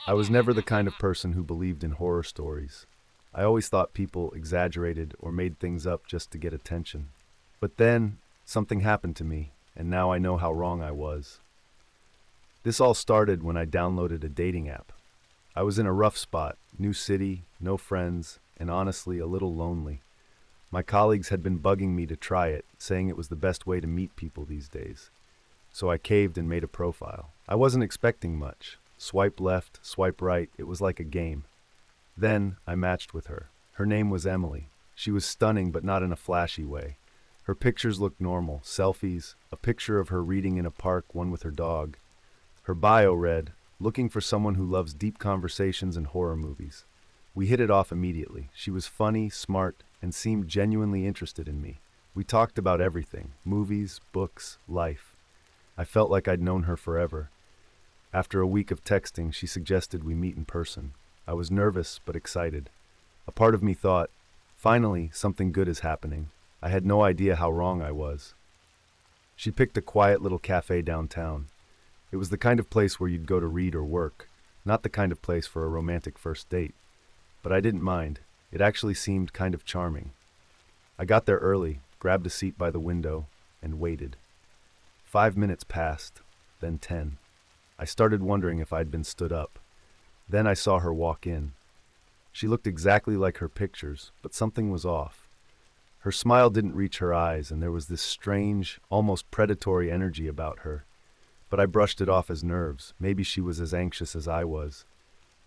I was never the kind of person who believed in horror stories. I always thought people exaggerated or made things up just to get attention. But then, something happened to me, and now I know how wrong I was. This all started when I downloaded a dating app. I was in a rough spot, new city, no friends, and honestly a little lonely. My colleagues had been bugging me to try it, saying it was the best way to meet people these days. So I caved and made a profile. I wasn't expecting much. Swipe left, swipe right, it was like a game. Then I matched with her. Her name was Emily. She was stunning, but not in a flashy way. Her pictures looked normal, selfies, a picture of her reading in a park, one with her dog. Her bio read, "Looking for someone who loves deep conversations and horror movies." We hit it off immediately. She was funny, smart, and seemed genuinely interested in me. We talked about everything, movies, books, life. I felt like I'd known her forever. After a week of texting, she suggested we meet in person. I was nervous but excited. A part of me thought, finally, something good is happening. I had no idea how wrong I was. She picked a quiet little cafe downtown. It was the kind of place where you'd go to read or work, not the kind of place for a romantic first date. But I didn't mind. It actually seemed kind of charming. I got there early, grabbed a seat by the window, and waited. 5 minutes passed, then 10. I started wondering if I'd been stood up. Then I saw her walk in. She looked exactly like her pictures, but something was off. Her smile didn't reach her eyes, and there was this strange, almost predatory energy about her. But I brushed it off as nerves. Maybe she was as anxious as I was.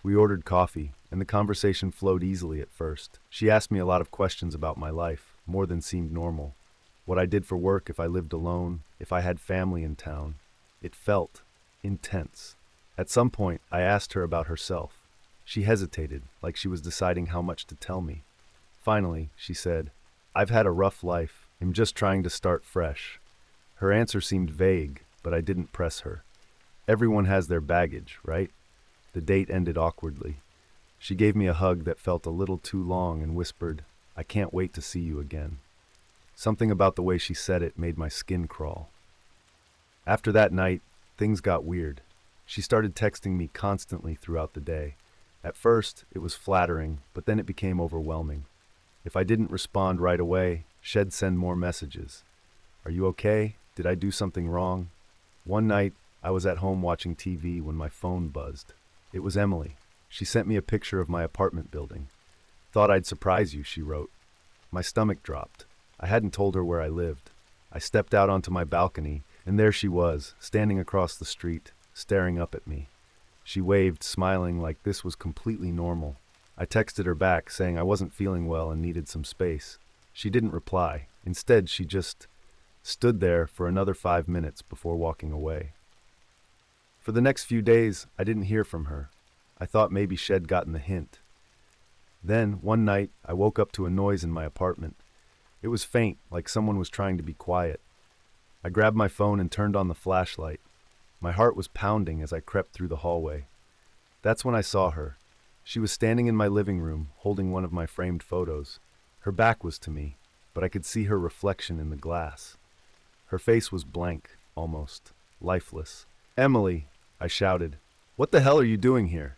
We ordered coffee, and the conversation flowed easily at first. She asked me a lot of questions about my life, more than seemed normal. What I did for work, if I lived alone, if I had family in town. It felt intense. At some point, I asked her about herself. She hesitated, like she was deciding how much to tell me. Finally, she said, "I've had a rough life. I'm just trying to start fresh." Her answer seemed vague, but I didn't press her. Everyone has their baggage, right? The date ended awkwardly. She gave me a hug that felt a little too long and whispered, "I can't wait to see you again." Something about the way she said it made my skin crawl. After that night, things got weird. She started texting me constantly throughout the day. At first, it was flattering, but then it became overwhelming. If I didn't respond right away, she'd send more messages. "Are you okay? Did I do something wrong?" One night, I was at home watching TV when my phone buzzed. It was Emily. She sent me a picture of my apartment building. "Thought I'd surprise you," she wrote. My stomach dropped. I hadn't told her where I lived. I stepped out onto my balcony, and there she was, standing across the street, staring up at me. She waved, smiling like this was completely normal. I texted her back, saying I wasn't feeling well and needed some space. She didn't reply. Instead, she just stood there for another 5 minutes before walking away. For the next few days, I didn't hear from her. I thought maybe she'd gotten the hint. Then, one night, I woke up to a noise in my apartment. It was faint, like someone was trying to be quiet. I grabbed my phone and turned on the flashlight. My heart was pounding as I crept through the hallway. That's when I saw her. She was standing in my living room, holding one of my framed photos. Her back was to me, but I could see her reflection in the glass. Her face was blank, almost lifeless. "Emily," I shouted. "What the hell are you doing here?"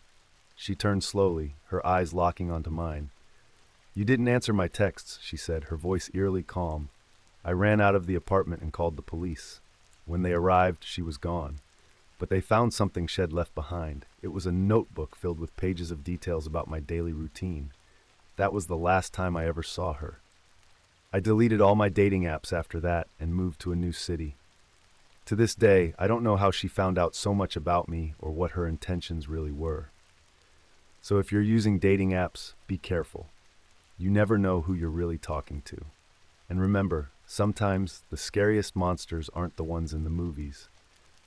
She turned slowly, her eyes locking onto mine. "You didn't answer my texts," she said, her voice eerily calm. I ran out of the apartment and called the police. When they arrived, she was gone. But they found something she'd left behind. It was a notebook filled with pages of details about my daily routine. That was the last time I ever saw her. I deleted all my dating apps after that and moved to a new city. To this day, I don't know how she found out so much about me or what her intentions really were. So if you're using dating apps, be careful. You never know who you're really talking to. And remember, sometimes the scariest monsters aren't the ones in the movies.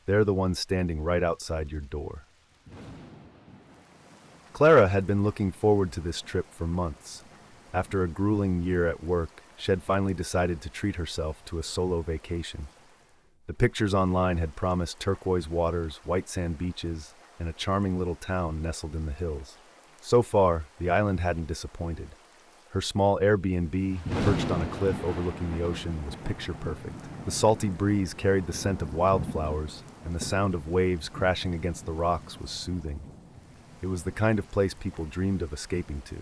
They're the ones standing right outside your door. Clara had been looking forward to this trip for months. After a grueling year at work, she'd finally decided to treat herself to a solo vacation. The pictures online had promised turquoise waters, white sand beaches, and a charming little town nestled in the hills. So far, the island hadn't disappointed. Her small Airbnb, perched on a cliff overlooking the ocean, was picture perfect. The salty breeze carried the scent of wildflowers, and the sound of waves crashing against the rocks was soothing. It was the kind of place people dreamed of escaping to.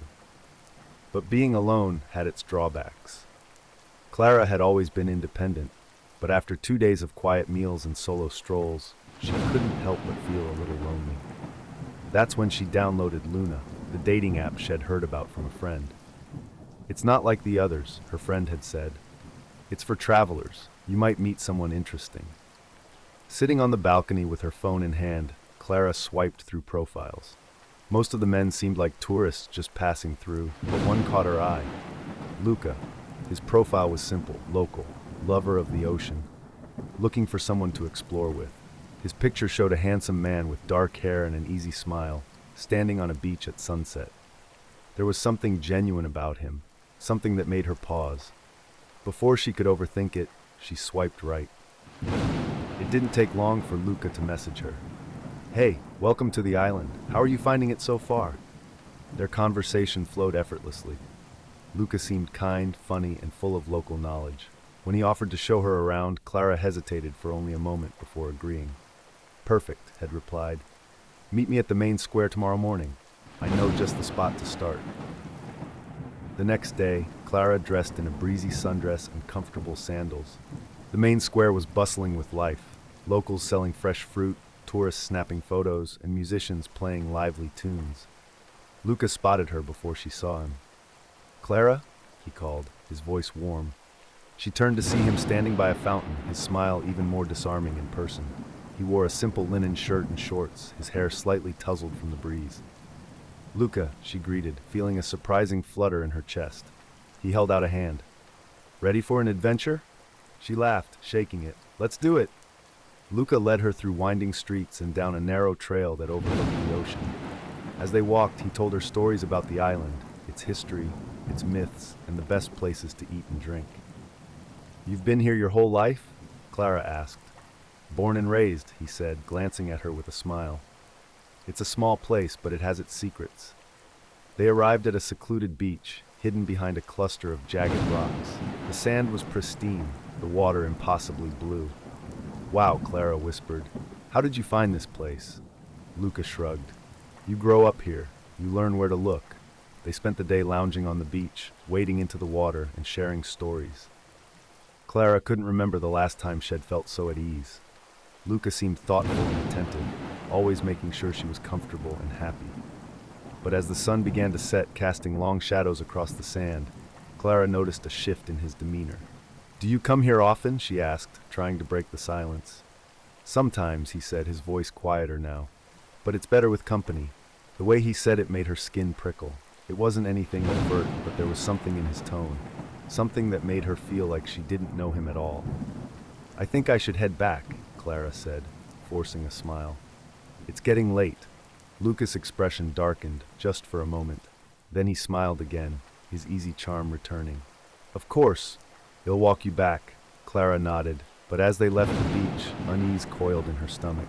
But being alone had its drawbacks. Clara had always been independent, but after 2 days of quiet meals and solo strolls, she couldn't help but feel a little lonely. That's when she downloaded Luna, the dating app she'd heard about from a friend. It's not like the others, her friend had said. It's for travelers. You might meet someone interesting. Sitting on the balcony with her phone in hand, Clara swiped through profiles. Most of the men seemed like tourists just passing through, but one caught her eye. Luca. His profile was simple, local, lover of the ocean, looking for someone to explore with. His picture showed a handsome man with dark hair and an easy smile, standing on a beach at sunset. There was something genuine about him, something that made her pause. Before she could overthink it, she swiped right. It didn't take long for Luca to message her. "Hey, welcome to the island. How are you finding it so far?" Their conversation flowed effortlessly. Luca seemed kind, funny, and full of local knowledge. When he offered to show her around, Clara hesitated for only a moment before agreeing. "Perfect," had replied. "Meet me at the main square tomorrow morning. I know just the spot to start." The next day, Clara dressed in a breezy sundress and comfortable sandals. The main square was bustling with life, locals selling fresh fruit, tourists snapping photos, and musicians playing lively tunes. Luca spotted her before she saw him. "Clara?" he called, his voice warm. She turned to see him standing by a fountain, his smile even more disarming in person. He wore a simple linen shirt and shorts, his hair slightly tousled from the breeze. "Luca," she greeted, feeling a surprising flutter in her chest. He held out a hand. "Ready for an adventure?" She laughed, shaking it. "Let's do it." Luca led her through winding streets and down a narrow trail that overlooked the ocean. As they walked, he told her stories about the island, its history, its myths, and the best places to eat and drink. "You've been here your whole life?" Clara asked. "Born and raised," he said, glancing at her with a smile. "It's a small place, but it has its secrets." They arrived at a secluded beach, hidden behind a cluster of jagged rocks. The sand was pristine, the water impossibly blue. "Wow," Clara whispered. "How did you find this place?" Luca shrugged. "You grow up here. You learn where to look." They spent the day lounging on the beach, wading into the water and sharing stories. Clara couldn't remember the last time she'd felt so at ease. Luca seemed thoughtful and attentive, always making sure she was comfortable and happy. But as the sun began to set, casting long shadows across the sand, Clara noticed a shift in his demeanor. "Do you come here often?" she asked, trying to break the silence. "Sometimes," he said, his voice quieter now. "But it's better with company." The way he said it made her skin prickle. It wasn't anything overt, but there was something in his tone, something that made her feel like she didn't know him at all. "I think I should head back," Clara said, forcing a smile. "It's getting late." Luca's expression darkened, just for a moment. Then he smiled again, his easy charm returning. "Of course. He'll walk you back." Clara nodded, but as they left the beach, unease coiled in her stomach.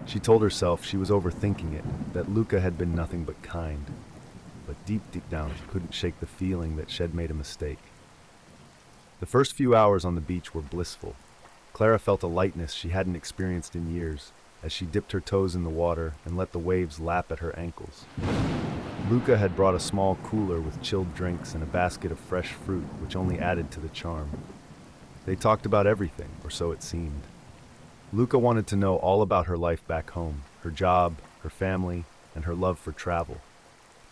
She told herself she was overthinking it, that Luca had been nothing but kind. But deep down, she couldn't shake the feeling that she'd made a mistake. The first few hours on the beach were blissful. Clara felt a lightness she hadn't experienced in years, as she dipped her toes in the water and let the waves lap at her ankles. Luca had brought a small cooler with chilled drinks and a basket of fresh fruit, which only added to the charm. They talked about everything, or so it seemed. Luca wanted to know all about her life back home, her job, her family, and her love for travel.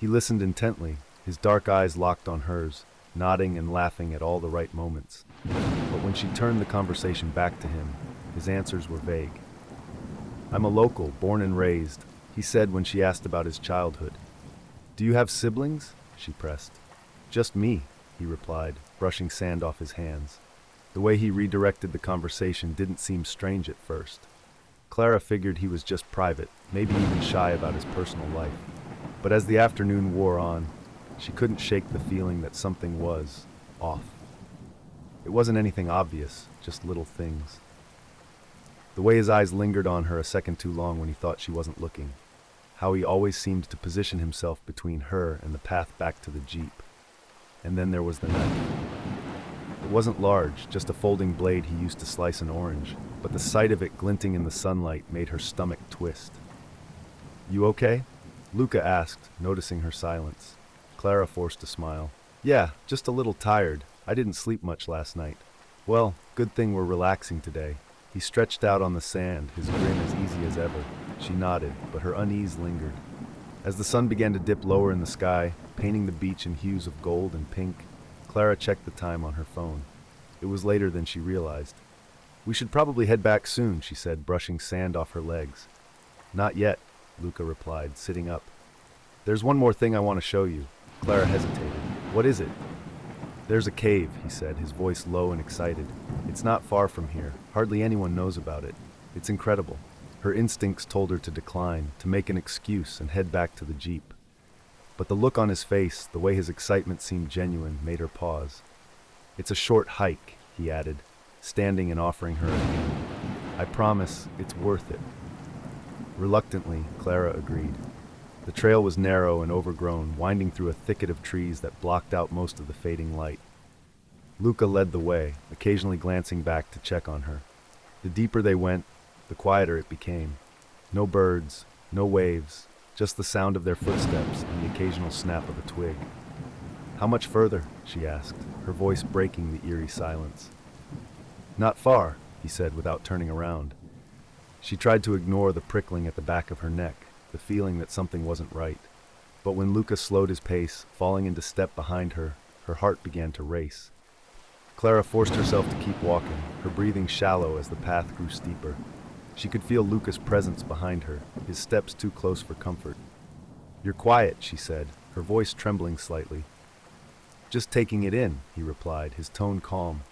He listened intently, his dark eyes locked on hers, nodding and laughing at all the right moments. But when she turned the conversation back to him, his answers were vague. "I'm a local, born and raised," he said when she asked about his childhood. "Do you have siblings?" she pressed. "Just me," he replied, brushing sand off his hands. The way he redirected the conversation didn't seem strange at first. Clara figured he was just private, maybe even shy about his personal life. But as the afternoon wore on, she couldn't shake the feeling that something was off. It wasn't anything obvious, just little things. The way his eyes lingered on her a second too long when he thought she wasn't looking. How he always seemed to position himself between her and the path back to the jeep. And then there was the knife. It wasn't large, just a folding blade he used to slice an orange, but the sight of it glinting in the sunlight made her stomach twist. "You okay?" Luca asked, noticing her silence. Clara forced a smile. Yeah, just a little tired. I didn't sleep much last night. Well, good thing we're relaxing today. He stretched out on the sand, his grin as easy as ever. She nodded, but her unease lingered. As the sun began to dip lower in the sky, painting the beach in hues of gold and pink, Clara checked the time on her phone. It was later than she realized. We should probably head back soon, she said, brushing sand off her legs. Not yet, Luca replied, sitting up. There's one more thing I want to show you. Clara hesitated. What is it? There's a cave, he said, his voice low and excited. It's not far from here. Hardly anyone knows about it. It's incredible. Her instincts told her to decline, to make an excuse and head back to the jeep. But the look on his face, the way his excitement seemed genuine, made her pause. It's a short hike, he added, standing and offering her a hand. I promise it's worth it. Reluctantly, Clara agreed. The trail was narrow and overgrown, winding through a thicket of trees that blocked out most of the fading light. Luca led the way, occasionally glancing back to check on her. The deeper they went, the quieter it became. No birds, no waves, just the sound of their footsteps and the occasional snap of a twig. How much further? She asked, her voice breaking the eerie silence. Not far, he said without turning around. She tried to ignore the prickling at the back of her neck, the feeling that something wasn't right. But when Luca slowed his pace, falling into step behind her, her heart began to race. Clara forced herself to keep walking, her breathing shallow as the path grew steeper. She could feel Luca's presence behind her, his steps too close for comfort. You're quiet, she said, her voice trembling slightly. Just taking it in, he replied, his tone calm.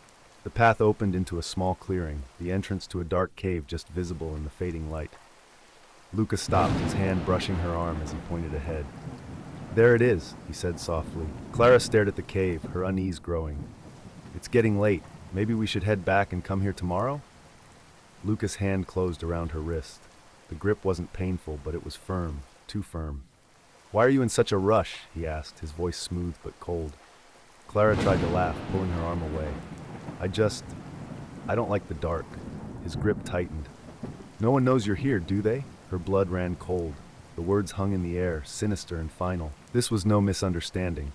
The path opened into a small clearing, the entrance to a dark cave just visible in the fading light. Luca stopped, his hand brushing her arm as he pointed ahead. There it is, he said softly. Clara stared at the cave, her unease growing. It's getting late. Maybe we should head back and come here tomorrow? Luca's hand closed around her wrist. The grip wasn't painful, but it was firm, too firm. Why are you in such a rush? He asked, his voice smooth but cold. Clara tried to laugh, pulling her arm away. I don't like the dark. His grip tightened. No one knows you're here, do they? Her blood ran cold. The words hung in the air, sinister and final. This was no misunderstanding.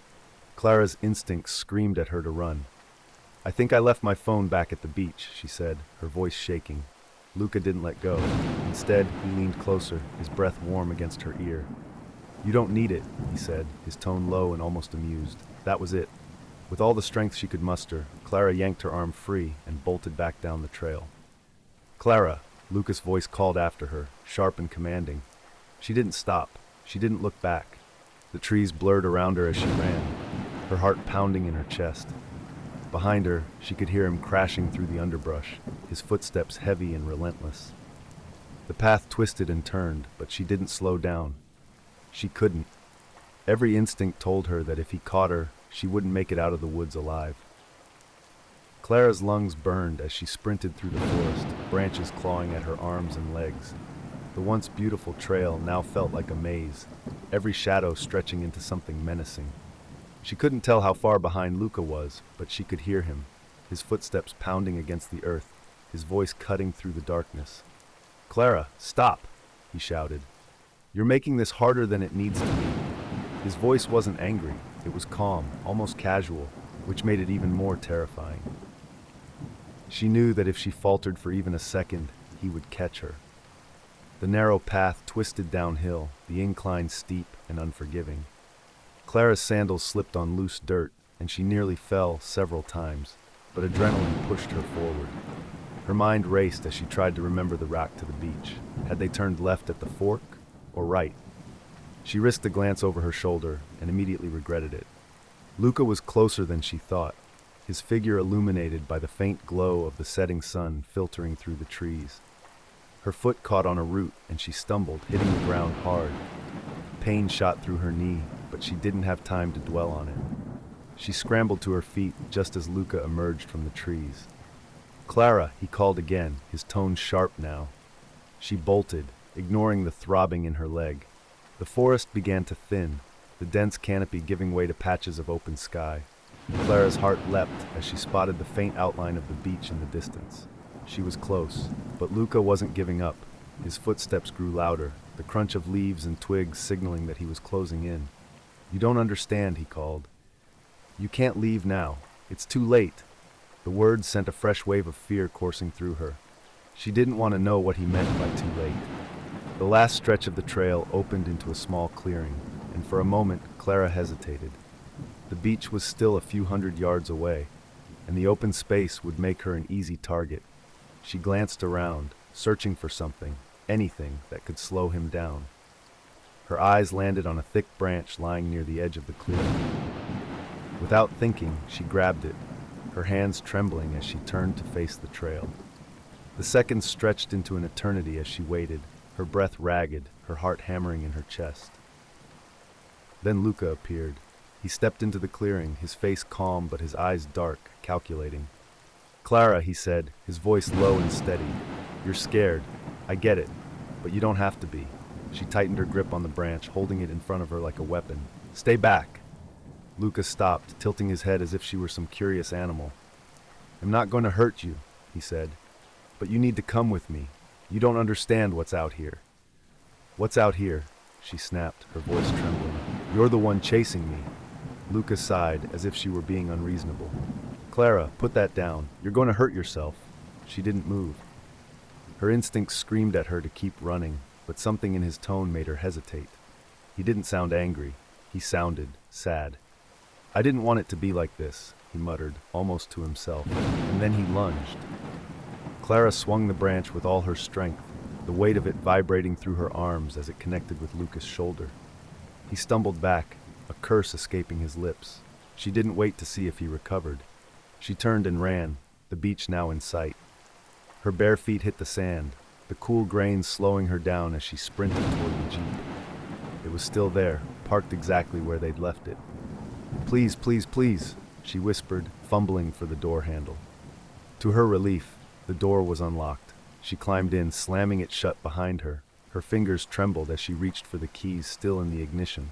Clara's instincts screamed at her to run. I think I left my phone back at the beach, she said, her voice shaking. Luca didn't let go. Instead, he leaned closer, his breath warm against her ear. You don't need it, he said, his tone low and almost amused. That was it. With all the strength she could muster, Clara yanked her arm free and bolted back down the trail. Clara, Luca's voice called after her, sharp and commanding. She didn't stop. She didn't look back. The trees blurred around her as she ran, her heart pounding in her chest. Behind her, she could hear him crashing through the underbrush, his footsteps heavy and relentless. The path twisted and turned, but she didn't slow down. She couldn't. Every instinct told her that if he caught her, she wouldn't make it out of the woods alive. Clara's lungs burned as she sprinted through the forest, branches clawing at her arms and legs. The once beautiful trail now felt like a maze, every shadow stretching into something menacing. She couldn't tell how far behind Luca was, but she could hear him, his footsteps pounding against the earth, his voice cutting through the darkness. Clara, stop, he shouted. You're making this harder than it needs to be. His voice wasn't angry, it was calm, almost casual, which made it even more terrifying. She knew that if she faltered for even a second, he would catch her. The narrow path twisted downhill, the incline steep and unforgiving. Clara's sandals slipped on loose dirt, and she nearly fell several times, but adrenaline pushed her forward. Her mind raced as she tried to remember the route to the beach. Had they turned left at the fork, or right? She risked a glance over her shoulder and immediately regretted it. Luca was closer than she thought, his figure illuminated by the faint glow of the setting sun filtering through the trees. Her foot caught on a root and she stumbled, hitting the ground hard. Pain shot through her knee, but she didn't have time to dwell on it. She scrambled to her feet just as Luca emerged from the trees. Clara, he called again, his tone sharp now. She bolted, ignoring the throbbing in her leg. The forest began to thin, the dense canopy giving way to patches of open sky. Clara's heart leapt as she spotted the faint outline of the beach in the distance. She was close, but Luca wasn't giving up. His footsteps grew louder, the crunch of leaves and twigs signaling that he was closing in. "You don't understand," he called. "You can't leave now. It's too late." The words sent a fresh wave of fear coursing through her. She didn't want to know what he meant by too late. The last stretch of the trail opened into a small clearing, and for a moment Clara hesitated. The beach was still a few hundred yards away, and the open space would make her an easy target. She glanced around, searching for something, anything that could slow him down. Her eyes landed on a thick branch lying near the edge of the clearing. Without thinking, she grabbed it, her hands trembling as she turned to face the trail. The seconds stretched into an eternity as she waited, her breath ragged, her heart hammering in her chest. Then Luca appeared. He stepped into the clearing, his face calm but his eyes dark, calculating. "Clara," he said, his voice low and steady. "You're scared. I get it. But you don't have to be." She tightened her grip on the branch, holding it in front of her like a weapon. "Stay back." Luca stopped, tilting his head as if she were some curious animal. "I'm not going to hurt you," he said. "But you need to come with me. You don't understand what's out here." "What's out here?" she snapped, her voice trembling. "You're the one chasing me." Luca sighed, as if she were being unreasonable. "Clara, put that down. You're going to hurt yourself." She didn't move. Her instincts screamed at her to keep running, but something in his tone made her hesitate. He didn't sound angry. He sounded sad. "I didn't want it to be like this," he muttered, almost to himself, and then he lunged. Clara swung the branch with all her strength, the weight of it vibrating through her arms as it connected with Luca's shoulder. He stumbled back, a curse escaping his lips. She didn't wait to see if he recovered. She turned and ran, the beach now in sight. Her bare feet hit the sand, the cool grains slowing her down as she sprinted toward the jeep. It was still there, parked exactly where they'd left it. "Please, please, please," she whispered, fumbling for the door handle. To her relief, the door was unlocked. She climbed in, slamming it shut behind her. Her fingers trembled as she reached for the keys still in the ignition.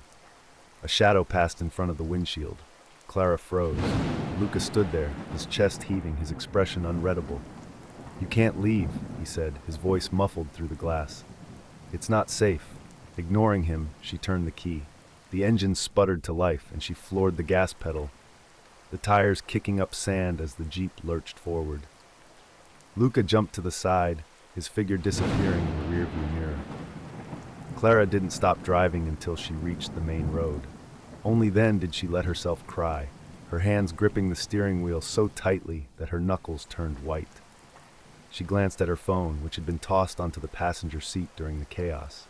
A shadow passed in front of the windshield. Clara froze. Luca stood there, his chest heaving, his expression unreadable. "You can't leave," he said, his voice muffled through the glass. "It's not safe." Ignoring him, she turned the key. The engine sputtered to life, and she floored the gas pedal, the tires kicking up sand as the jeep lurched forward. Luca jumped to the side, his figure disappearing in the rearview mirror. Clara didn't stop driving until she reached the main road. Only then did she let herself cry, her hands gripping the steering wheel so tightly that her knuckles turned white. She glanced at her phone, which had been tossed onto the passenger seat during the chaos.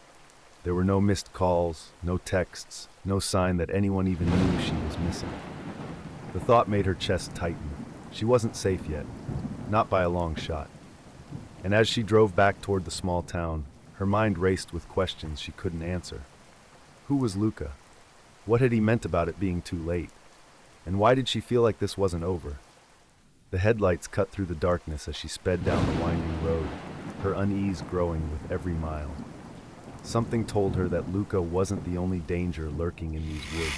There were no missed calls, no texts, no sign that anyone even knew she was missing. The thought made her chest tighten. She wasn't safe yet, not by a long shot. And as she drove back toward the small town, her mind raced with questions she couldn't answer. Who was Luca? What had he meant about it being too late? And why did she feel like this wasn't over? The headlights cut through the darkness as she sped down the winding road, her unease growing with every mile. Something told her that Luca wasn't the only danger lurking in these woods.